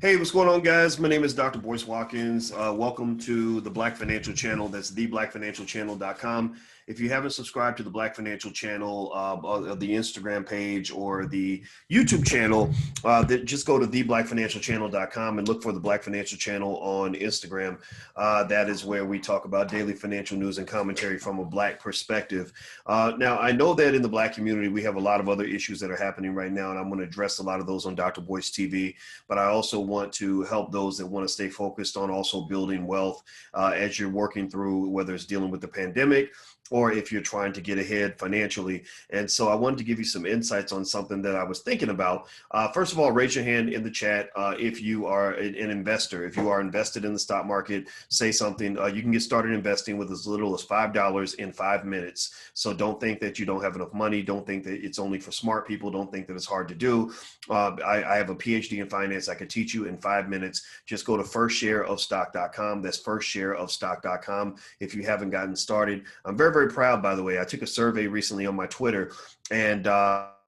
Hey, what's going on, guys? My name is Dr. Boyce Watkins. Welcome to the Black Financial Channel. That's theblackfinancialchannel.com. If you haven't subscribed to the Black Financial Channel, the Instagram page or the YouTube channel, just go to theblackfinancialchannel.com and look for the Black Financial Channel on Instagram. That is where we talk about daily financial news and commentary from a Black perspective. Now, I know that in the Black community, we have a lot of other issues that are happening right now, and I'm going to address a lot of those on Dr. Boyce TV, but I also want to help those that want to stay focused on also building wealth as you're working through, whether it's dealing with the pandemic or if you're trying to get ahead financially. And so I wanted to give you some insights on something that I was thinking about. First of all, raise your hand in the chat if you are an investor. If you are invested in the stock market, say something. You can get started investing with as little as $5 in 5 minutes. So don't think that you don't have enough money. Don't think that it's only for smart people. Don't think that it's hard to do. I have a PhD in finance. I could teach you in 5 minutes. Just go to stock.Com. That's stock.com. If you haven't gotten started, I'm very proud, by the way. I took a survey recently on my Twitter, and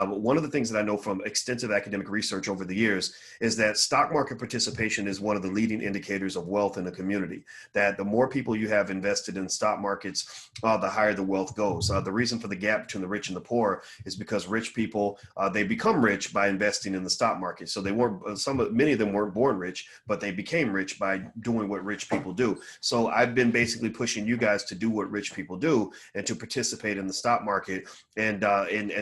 one of the things that I know from extensive academic research over the years is that stock market participation is one of the leading indicators of wealth in the community. That the more people you have invested in stock markets, the higher the wealth goes. The reason for the gap between the rich and the poor is because rich people, they become rich by investing in the stock market. So they weren't, many of them weren't born rich, but they became rich by doing what rich people do. So I've been basically pushing you guys to do what rich people do and to participate in the stock market. And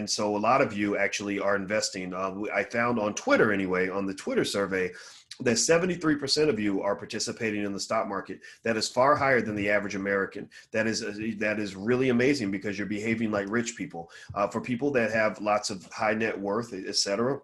so a lot of you actually are investing. I found on Twitter anyway, on the Twitter survey, that 73% of you are participating in the stock market. That is far higher than the average American. That is really amazing because you're behaving like rich people. For people that have lots of high net worth, et cetera,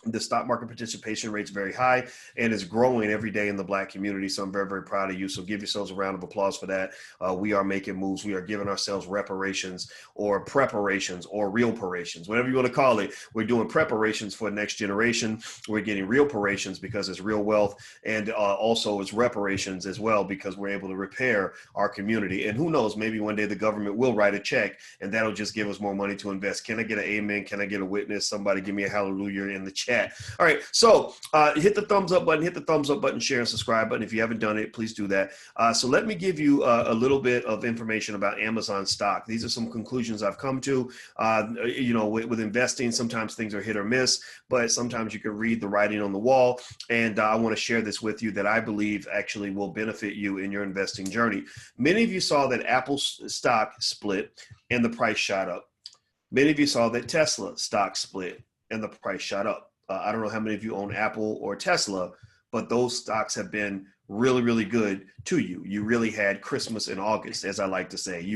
the stock market participation rate's very high and is growing every day in the Black community. So I'm very proud of you. So give yourselves a round of applause for that. We are making moves. We are giving ourselves reparations or preparations or real reparations, whatever you want to call it. We're doing preparations for the next generation. We're getting real reparations because it's real wealth, and also it's reparations as well because we're able to repair our community. And who knows, maybe one day the government will write a check and that'll just give us more money to invest. Can I get an amen? Can I get a witness? Somebody give me a hallelujah in the chat. All right, so hit the thumbs up button, share and subscribe button. If you haven't done it, please do that. So let me give you a little bit of information about Amazon stock. These are some conclusions I've come to. With investing, sometimes things are hit or miss, but sometimes you can read the writing on the wall. And I want to share this with you that I believe actually will benefit you in your investing journey. Many of you saw that Apple's stock split and the price shot up. Many of you saw that Tesla stock split and the price shot up. I don't know how many of you own Apple or Tesla, but those stocks have been really good to you. You really had Christmas in August, as I like to say.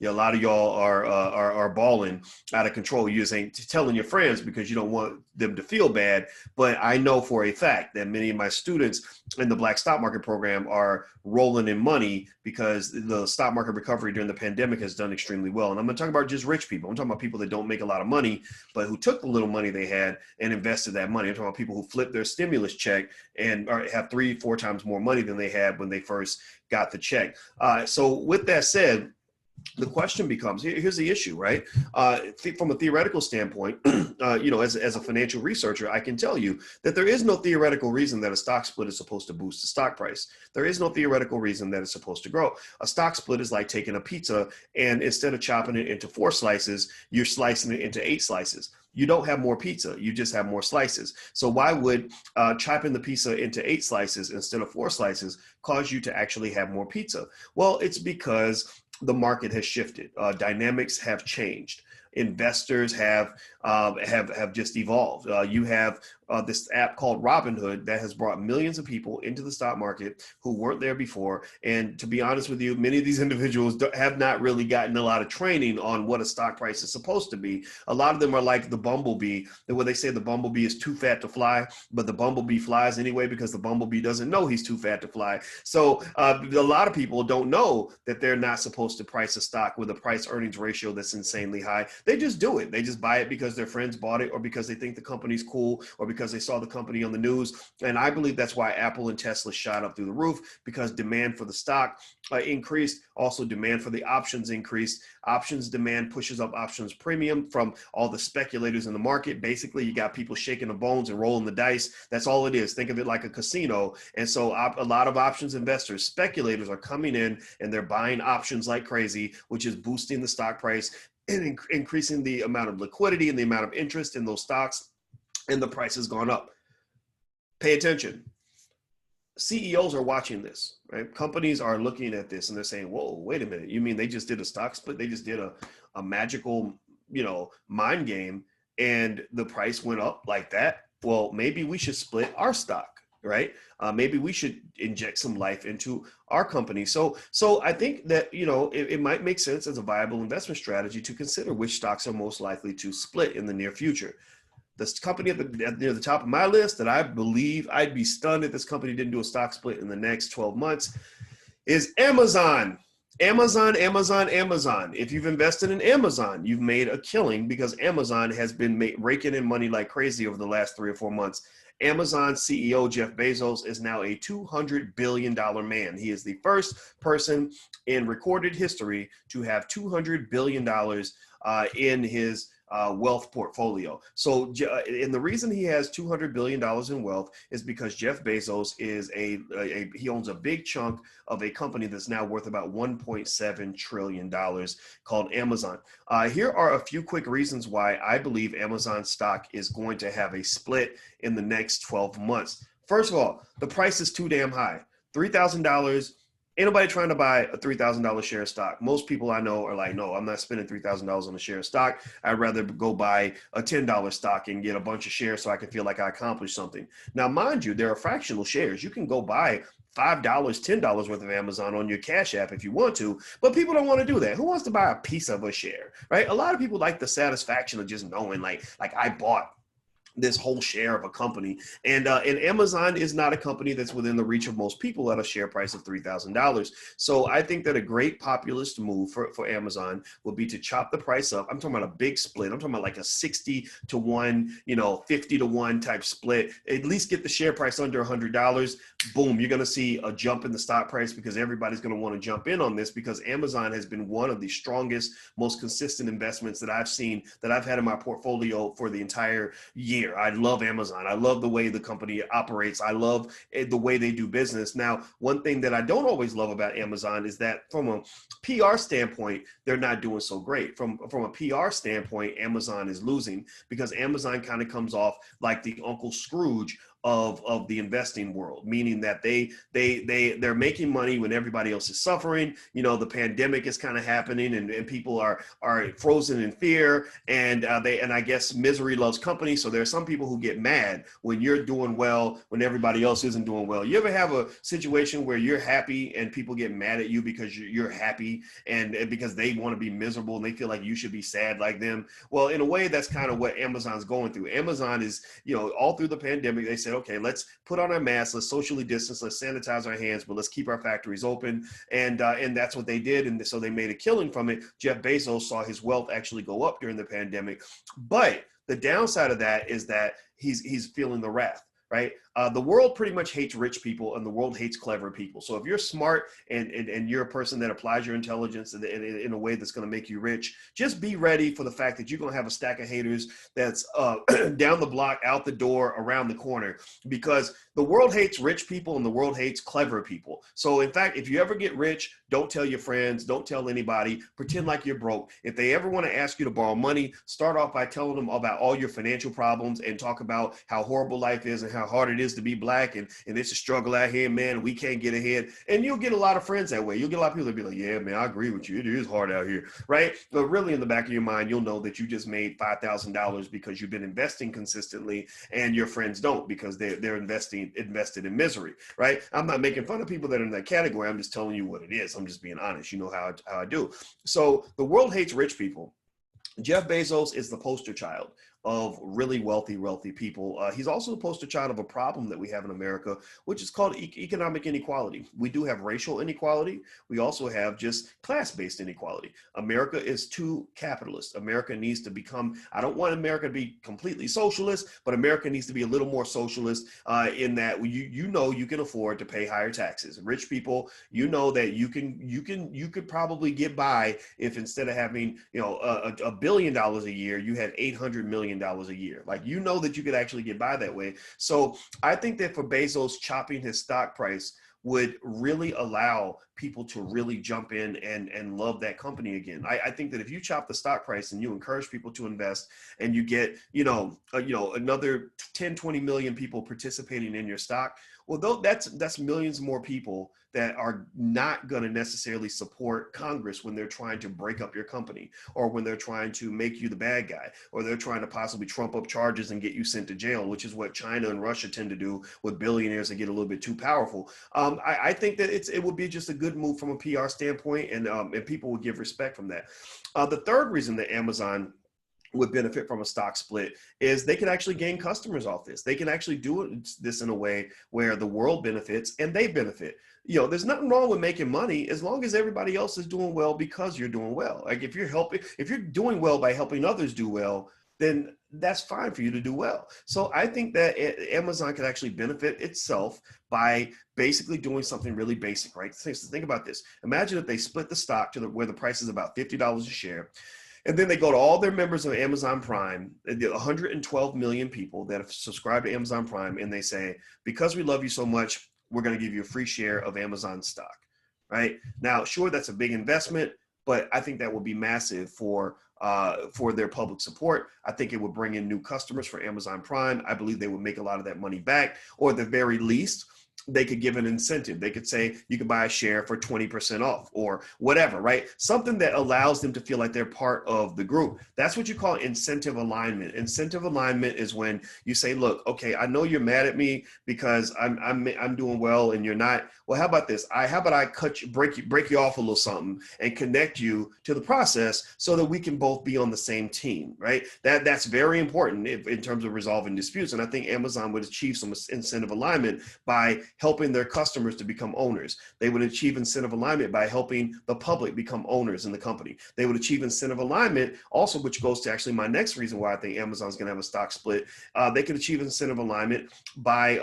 A lot of y'all are balling out of control. You just ain't telling your friends because you don't want them to feel bad. But I know for a fact that many of my students in the Black Stock Market program are rolling in money because the stock market recovery during the pandemic has done extremely well. And I'm going to talk about just rich people. I'm talking about people that don't make a lot of money, but who took the little money they had and invested that money. I'm talking about people who flipped their stimulus check and have 3-4 times more money than they had when they first got the check. So with that said, the question becomes, here's the issue, right? From a theoretical standpoint, as a financial researcher, I can tell you that there is no theoretical reason that a stock split is supposed to boost the stock price. There is no theoretical reason that it's supposed to grow. A stock split is like taking a pizza and instead of chopping it into 4 slices, you're slicing it into 8 slices. You don't have more pizza, you just have more slices. So why would chopping the pizza into 8 slices instead of 4 slices cause you to actually have more pizza? Well, it's because the market has shifted. Dynamics have changed. Investors have just evolved. You have this app called Robinhood that has brought millions of people into the stock market who weren't there before. And to be honest with you, many of these individuals have not really gotten a lot of training on what a stock price is supposed to be. A lot of them are like the bumblebee, where they say the bumblebee is too fat to fly, but the bumblebee flies anyway because the bumblebee doesn't know he's too fat to fly. So a lot of people don't know that they're not supposed to price a stock with a price earnings ratio that's insanely high. They just do it. They just buy it because their friends bought it or because they think the company's cool or because because they saw the company on the news. And I believe that's why Apple and Tesla shot up through the roof, because demand for the stock increased. Also, demand for the options increased. Options demand pushes up options premium from all the speculators in the market. Basically, you got people shaking the bones and rolling the dice. That's all it is. Think of it like a casino. And so a lot of options investors, speculators, are coming in and they're buying options like crazy, which is boosting the stock price and increasing the amount of liquidity and the amount of interest in those stocks, and the price has gone up. Pay attention. CEOs are watching this, right? Companies are looking at this and they're saying, whoa, wait a minute. You mean they just did a stock split? They just did a magical, mind game, and the price went up like that? Well, maybe we should split our stock, right? Maybe we should inject some life into our company. So I think that, it might make sense as a viable investment strategy to consider which stocks are most likely to split in the near future. This company near the top of my list that I believe I'd be stunned if this company didn't do a stock split in the next 12 months is Amazon. Amazon. If you've invested in Amazon, you've made a killing, because Amazon has been raking in money like crazy over the last 3 or 4 months. Amazon CEO Jeff Bezos is now a $200 billion man. He is the first person in recorded history to have $200 billion in his wealth portfolio. So, and the reason he has $200 billion in wealth is because Jeff Bezos is he owns a big chunk of a company that's now worth about $1.7 trillion called Amazon. Here are a few quick reasons why I believe Amazon stock is going to have a split in the next 12 months. First of all, the price is too damn high. $3,000. Ain't nobody trying to buy a $3,000 share of stock. Most people I know are like, no, I'm not spending $3,000 on a share of stock. I'd rather go buy a $10 stock and get a bunch of shares so I can feel like I accomplished something. Now, mind you, there are fractional shares. You can go buy $5, $10 worth of Amazon on your Cash App if you want to, but people don't want to do that. Who wants to buy a piece of a share, right? A lot of people like the satisfaction of just knowing like I bought this whole share of a company. And Amazon is not a company that's within the reach of most people at a share price of $3,000. So I think that a great populist move for Amazon would be to chop the price up. I'm talking about a big split. I'm talking about like a 60-1, 50-1 type split. At least get the share price under $100. Boom, you're going to see a jump in the stock price, because everybody's going to want to jump in on this, because Amazon has been one of the strongest, most consistent investments that I've seen, that I've had in my portfolio for the entire year. I love Amazon. I love the way the company operates. I love the way they do business. Now, one thing that I don't always love about Amazon is that from a PR standpoint, they're not doing so great. From a PR standpoint, Amazon is losing, because Amazon kind of comes off like the Uncle Scrooge of the investing world, meaning that they're making money when everybody else is suffering. The pandemic is kind of happening, and people are frozen in fear, and I guess misery loves company. So there are some people who get mad when you're doing well when everybody else isn't doing well. You ever have a situation where you're happy and people get mad at you because you're happy, and because they want to be miserable and they feel like you should be sad like them? Well, in a way, that's kind of what Amazon's going through. Amazon is, all through the pandemic, they said, okay, let's put on our masks, let's socially distance, let's sanitize our hands, but let's keep our factories open. And that's what they did. And so they made a killing from it. Jeff Bezos saw his wealth actually go up during the pandemic. But the downside of that is that he's feeling the wrath, right? The world pretty much hates rich people, and the world hates clever people. So if you're smart and you're a person that applies your intelligence in a way that's going to make you rich, just be ready for the fact that you're going to have a stack of haters that's down the block, out the door, around the corner, because the world hates rich people and the world hates clever people. So in fact, if you ever get rich, don't tell your friends, don't tell anybody, pretend like you're broke. If they ever want to ask you to borrow money, start off by telling them about all your financial problems and talk about how horrible life is and how hard it is to be black, and it's a struggle out here, man. We can't get ahead. And you'll get a lot of friends that way. You'll get a lot of people that be like, yeah, man, I agree with you. It is hard out here, right? But really in the back of your mind, you'll know that you just made $5,000 because you've been investing consistently, and your friends don't, because they're invested in misery, right? I'm not making fun of people that are in that category. I'm just telling you what it is. I'm just being honest. You know how I do. So the world hates rich people. Jeff Bezos is the poster child of really wealthy people. He's also the poster child of a problem that we have in America, which is called economic inequality. We do have racial inequality. We also have just class-based inequality. America is too capitalist. America needs to become, I don't want America to be completely socialist, but America needs to be a little more socialist in that you can afford to pay higher taxes. Rich people, that you could probably get by if instead of having $1 billion a year, you had $800 million a year. Like that you could actually get by that way. So I think that for Bezos, chopping his stock price would really allow people to really jump in and love that company again. I think that if you chop the stock price and you encourage people to invest and you get, another 10, 20 million people participating in your stock, well, though that's millions more people that are not going to necessarily support Congress when they're trying to break up your company, or when they're trying to make you the bad guy, or they're trying to possibly trump up charges and get you sent to jail, which is what China and Russia tend to do with billionaires that get a little bit too powerful. I think that it would be just a good move from a PR standpoint, and people would give respect from that. The third reason that Amazon would benefit from a stock split is they can actually gain customers off this. They can actually do this in a way where the world benefits and they benefit. There's nothing wrong with making money as long as everybody else is doing well because you're doing well. Like if you're doing well by helping others do well, then that's fine for you to do well. So I think that Amazon could actually benefit itself by basically doing something really basic, right? Think about this. Imagine if they split the stock to where the price is about $50 a share. And then they go to all their members of Amazon Prime, 112 million people that have subscribed to Amazon Prime, and they say, because we love you so much, we're going to give you a free share of Amazon stock, right? Now, sure, that's a big investment, but I think that would be massive for their public support. I think it would bring in new customers for Amazon Prime. I believe they would make a lot of that money back, or at the very least, they could give an incentive. They could say you can buy a share for 20% off or whatever, right? Something that allows them to feel like they're part of the group. That's what you call incentive alignment. Incentive alignment is when you say, look, okay, I know you're mad at me because I'm doing well and you're not. Well, how about this? How about I break you off a little something and connect you to the process so that we can both be on the same team, right? That's very important in terms of resolving disputes. And I think Amazon would achieve some incentive alignment by helping their customers to become owners. They would achieve incentive alignment by helping the public become owners in the company. They would achieve incentive alignment also, which goes to actually my next reason why I think Amazon's going to have a stock split. They could achieve incentive alignment by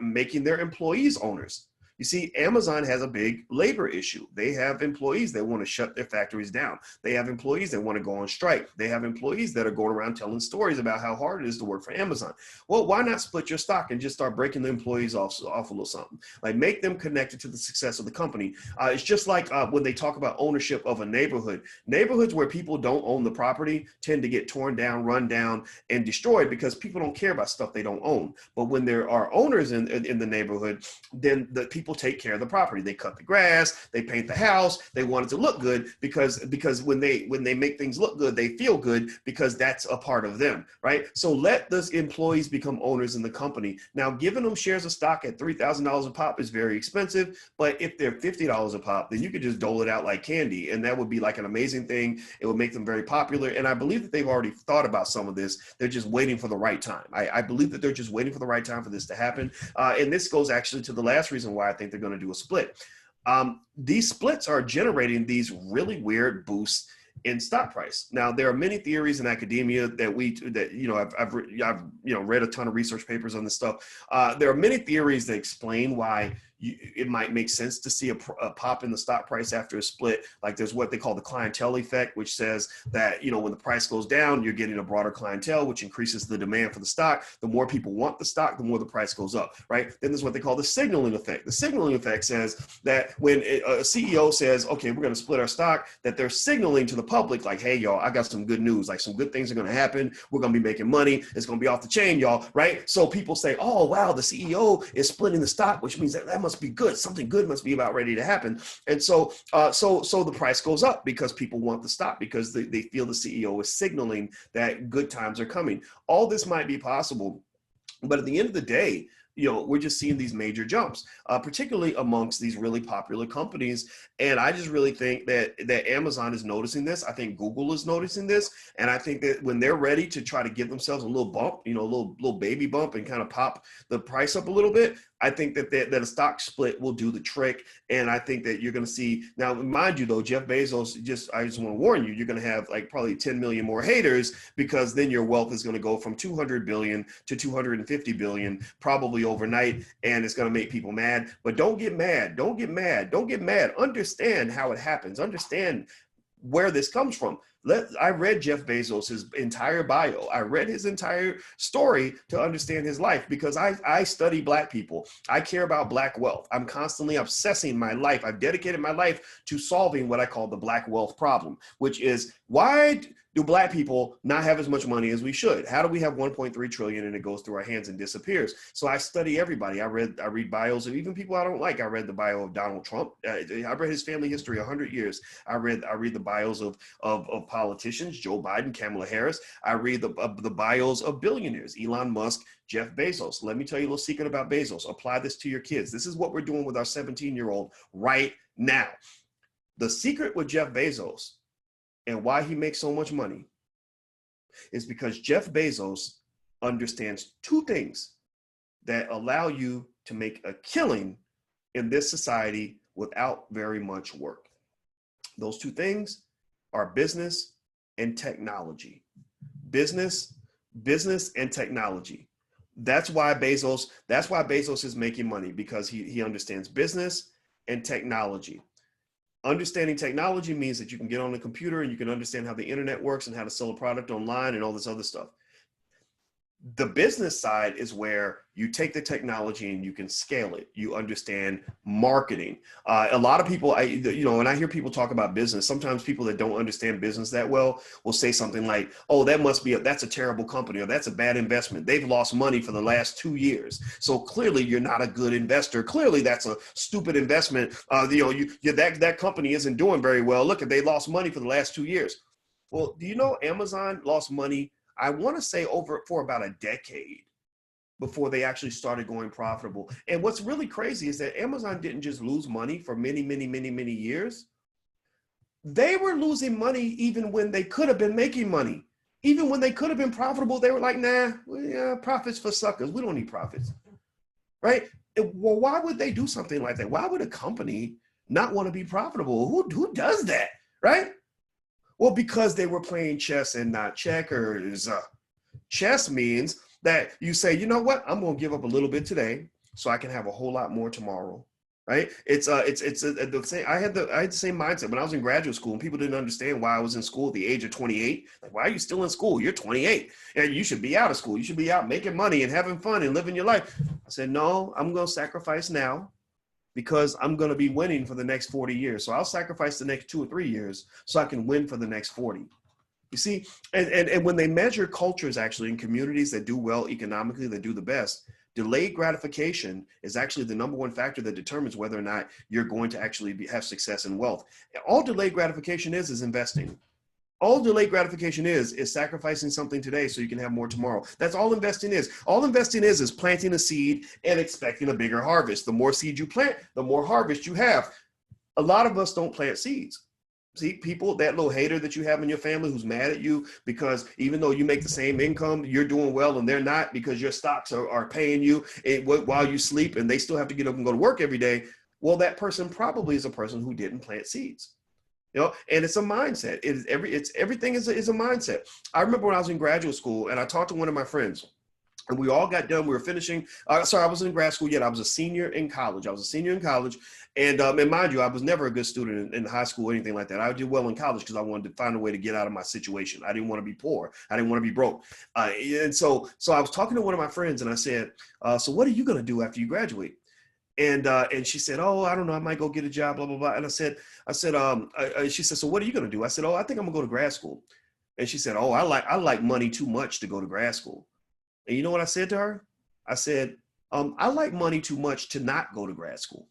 making their employees owners. You see, Amazon has a big labor issue. They have employees that want to shut their factories down. They have employees that want to go on strike. They have employees that are going around telling stories about how hard it is to work for Amazon. Well, why not split your stock and just start breaking the employees off a little something? Like make them connected to the success of the company. It's just like when they talk about ownership of a neighborhood. Neighborhoods where people don't own the property tend to get torn down, run down, and destroyed because people don't care about stuff they don't own. But when there are owners in the neighborhood, then the people take care of the property. They cut the grass, they paint the house, they want it to look good because when they make things look good, they feel good because that's a part of them, right? So let those employees become owners in the company. Now, giving them shares of stock at $3,000 a pop is very expensive, but if they're $50 a pop, then you could just dole it out like candy, and that would be like an amazing thing. It would make them very popular, and I believe that they've already thought about some of this. They're just waiting for the right time. I believe that they're just waiting for the right time for this to happen, and this goes actually to the last reason why I think they're going to do a split. These splits are generating these really weird boosts in stock price. Now, there are many theories in academia that I've read a ton of research papers on this stuff. There are many theories that explain why it might make sense to see a pop in the stock price after a split. Like there's what they call the clientele effect, which says that, when the price goes down, you're getting a broader clientele, which increases the demand for the stock. The more people want the stock, the more the price goes up, right? Then there's what they call the signaling effect. The signaling effect says that when a CEO says, okay, we're going to split our stock, that they're signaling to the public like, hey, y'all, I got some good news. Like some good things are going to happen. We're going to be making money. It's going to be off the chain, y'all, right? So people say, oh, wow, the CEO is splitting the stock, which means that must be good. Something good must be about ready to happen. And so the price goes up because people want the stock because they feel the CEO is signaling that good times are coming. All this might be possible, but at the end of the day, we're just seeing these major jumps, particularly amongst these really popular companies. And I just really think that Amazon is noticing this. I think Google is noticing this. And I think that when they're ready to try to give themselves a little bump, a little baby bump and kind of pop the price up a little bit, I think that a stock split will do the trick. And I think that you're going to see, now, mind you, though, Jeff Bezos, I just want to warn you, you're going to have like probably 10 million more haters, because then your wealth is going to go from 200 billion to 250 billion, probably overnight. And it's going to make people mad. But don't get mad. Don't get mad. Don't get mad. Understand how it happens. Understand where this comes from. I read Jeff Bezos' entire bio. I read his entire story to understand his life, because I study Black people. I care about Black wealth. I'm constantly obsessing my life. I've dedicated my life to solving what I call the Black wealth problem, which is, why do Black people not have as much money as we should? How do we have 1.3 trillion and it goes through our hands and disappears? So I study everybody. I read bios of even people I don't like. I read the bio of Donald Trump. I read his family history 100 years. I read the bios of politicians, Joe Biden, Kamala Harris. I read the bios of billionaires, Elon Musk, Jeff Bezos. Let me tell you a little secret about Bezos. Apply this to your kids. This is what we're doing with our 17-year-old right now. The secret with Jeff Bezos and why he makes so much money is because Jeff Bezos understands two things that allow you to make a killing in this society without very much work. Those two things are business and technology. Business and technology. That's why Bezos is making money, because he understands business and technology. Understanding technology means that you can get on the computer and you can understand how the internet works and how to sell a product online and all this other stuff. The business side is where you take the technology and you can scale it. You understand marketing. A lot of people, when I hear people talk about business, sometimes people that don't understand business that well will say something like, "Oh, that's a terrible company," or "That's a bad investment. They've lost money for the last 2 years. So clearly you're not a good investor. Clearly that's a stupid investment. That company isn't doing very well. Look, they lost money for the last 2 years." Well, do you know Amazon lost money, I want to say, for about a decade before they actually started going profitable? And what's really crazy is that Amazon didn't just lose money for many, many, many, many years. They were losing money even when they could have been making money. Even when they could have been profitable, they were like, "Nah, profits for suckers. We don't need profits." Right? Well, why would they do something like that? Why would a company not want to be profitable? Who does that? Right? Well, because they were playing chess and not checkers. Chess means that you say, "You know what? I'm going to give up a little bit today so I can have a whole lot more tomorrow." Right? The same. I had the same mindset when I was in graduate school, and people didn't understand why I was in school at the age of 28. Like, "Why are you still in school? You're 28 and you should be out of school. You should be out making money and having fun and living your life." I said, "No, I'm going to sacrifice now, because I'm going to be winning for the next 40 years. So I'll sacrifice the next 2 or 3 years so I can win for the next 40. You see, and when they measure cultures actually in communities that do well economically, that do the best, delayed gratification is actually the number one factor that determines whether or not you're going to actually have success and wealth. All delayed gratification is investing. All delayed gratification is sacrificing something today so you can have more tomorrow. That's all investing is. All investing is planting a seed and expecting a bigger harvest. The more seed you plant, the more harvest you have. A lot of us don't plant seeds. See, people, that little hater that you have in your family who's mad at you because even though you make the same income, you're doing well and they're not, because your stocks are paying you while you sleep and they still have to get up and go to work every day. Well, that person probably is a person who didn't plant seeds. And it's a mindset. Everything is a mindset. I remember when I was in graduate school and I talked to one of my friends, and we all got done. We were finishing. I wasn't in grad school yet. I was a senior in college. And mind you, I was never a good student in high school or anything like that. I did well in college because I wanted to find a way to get out of my situation. I didn't want to be poor. I didn't want to be broke. And so I was talking to one of my friends and I said, "So what are you going to do after you graduate?" And she said, "Oh, I don't know. I might go get a job, blah, blah, blah." And she said, "So what are you going to do?" I said, "Oh, I think I'm gonna go to grad school." And she said, "Oh, I like money too much to go to grad school." And you know what I said to her? I said, "I like money too much to not go to grad school."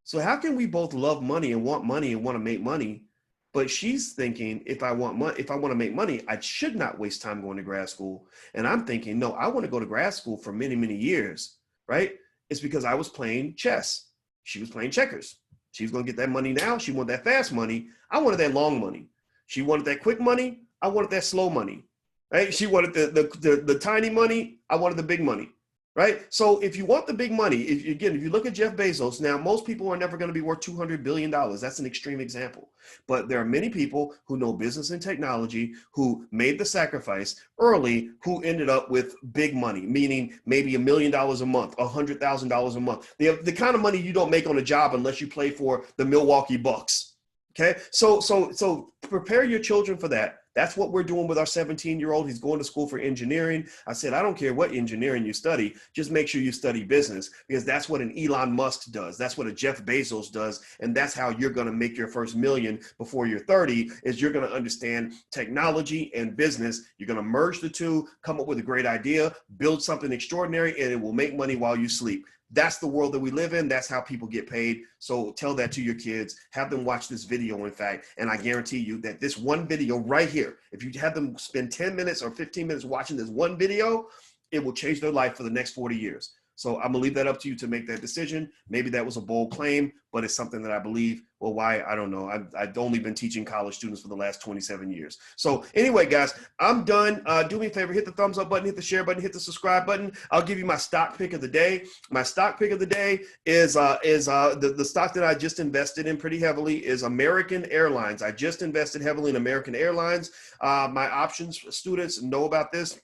So how can we both love money and want to make money? But she's thinking, if I want to make money, I should not waste time going to grad school. And I'm thinking, no, I want to go to grad school for many, many years right? It's because I was playing chess. She was playing checkers. She was going to get that money now. She wanted that fast money. I wanted that long money. She wanted that quick money. I wanted that slow money, right? She wanted the tiny money. I wanted the big money, right? So if you want the big money, if you look at Jeff Bezos, now most people are never going to be worth $200 billion. That's an extreme example. But there are many people who know business and technology who made the sacrifice early, who ended up with big money, meaning maybe $1 million a month, $100,000 a month. The kind of money you don't make on a job unless you play for the Milwaukee Bucks. Okay, so prepare your children for that. That's what we're doing with our 17-year-old. He's going to school for engineering. I said, I don't care what engineering you study, just make sure you study business, because that's what an Elon Musk does. That's what a Jeff Bezos does. And that's how you're going to make your first million before you're 30, is you're going to understand technology and business. You're going to merge the two, come up with a great idea, build something extraordinary, and it will make money while you sleep. That's the world that we live in. That's how people get paid. So tell that to your kids. Have them watch this video, in fact. And I guarantee you that this one video right here, if you have them spend 10 minutes or 15 minutes watching this one video, it will change their life for the next 40 years. So I'm going to leave that up to you to make that decision. Maybe that was a bold claim, but it's something that I believe. Well, why? I don't know. I've only been teaching college students for the last 27 years. So anyway, guys, I'm done. Do me a favor, hit the thumbs up button, hit the share button, hit the subscribe button. I'll give you my stock pick of the day. My stock pick of the day is the stock that I just invested in pretty heavily is American Airlines. I just invested heavily in American Airlines. My options students know about this.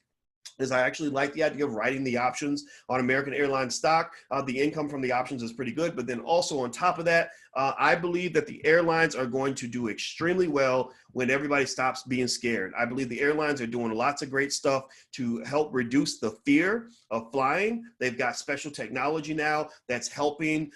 Is I actually like the idea of writing the options on American Airlines stock. The income from the options is pretty good, but then also on top of that, I believe that the airlines are going to do extremely well when everybody stops being scared. I believe the airlines are doing lots of great stuff to help reduce the fear of flying. They've got special technology now that's helping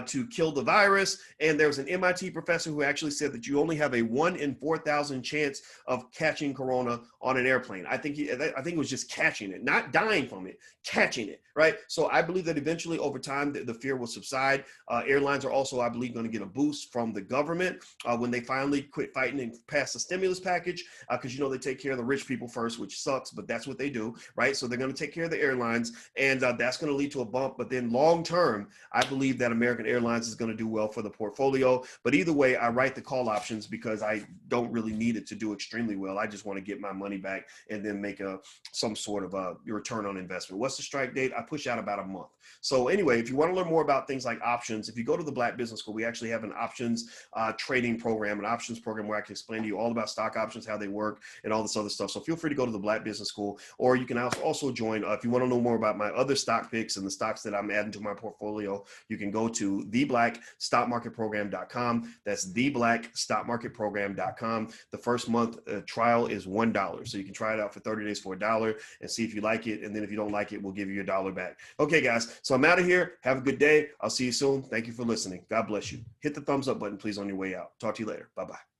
to kill the virus. And there's an MIT professor who actually said that you only have a 1 in 4,000 chance of catching corona on an airplane. I think it was just catching it, not dying from it, catching it, right? So I believe that eventually over time, the fear will subside. Airlines are also, I believe, going to get a boost from the government when they finally quit fighting and pass the stimulus package, because you know they take care of the rich people first, which sucks, but that's what they do, right? So they're going to take care of the airlines, and that's going to lead to a bump. But then long term, I believe that American Airlines is going to do well for the portfolio. But either way, I write the call options because I don't really need it to do extremely well. I just want to get my money back and then make some sort of a return on investment. What's the strike date? I push out about a month. So anyway, if you want to learn more about things like options, if you go to the Black Business School, we actually have an options trading program, an options program where I can explain to you all about stock options, how they work, and all this other stuff. So feel free to go to the Black Business School, or you can also join, if you want to know more about my other stock picks and the stocks that I'm adding to my portfolio, you can go to theblackstockmarketprogram.com. That's theblackstockmarketprogram.com. The first month trial is $1. So you can try it out for 30 days for $1 and see if you like it. And then if you don't like it, we'll give you $1 back. Okay, guys. So I'm out of here. Have a good day. I'll see you soon. Thank you for listening. God bless you. Hit the thumbs up button, please, on your way out. Talk to you later. Bye-bye.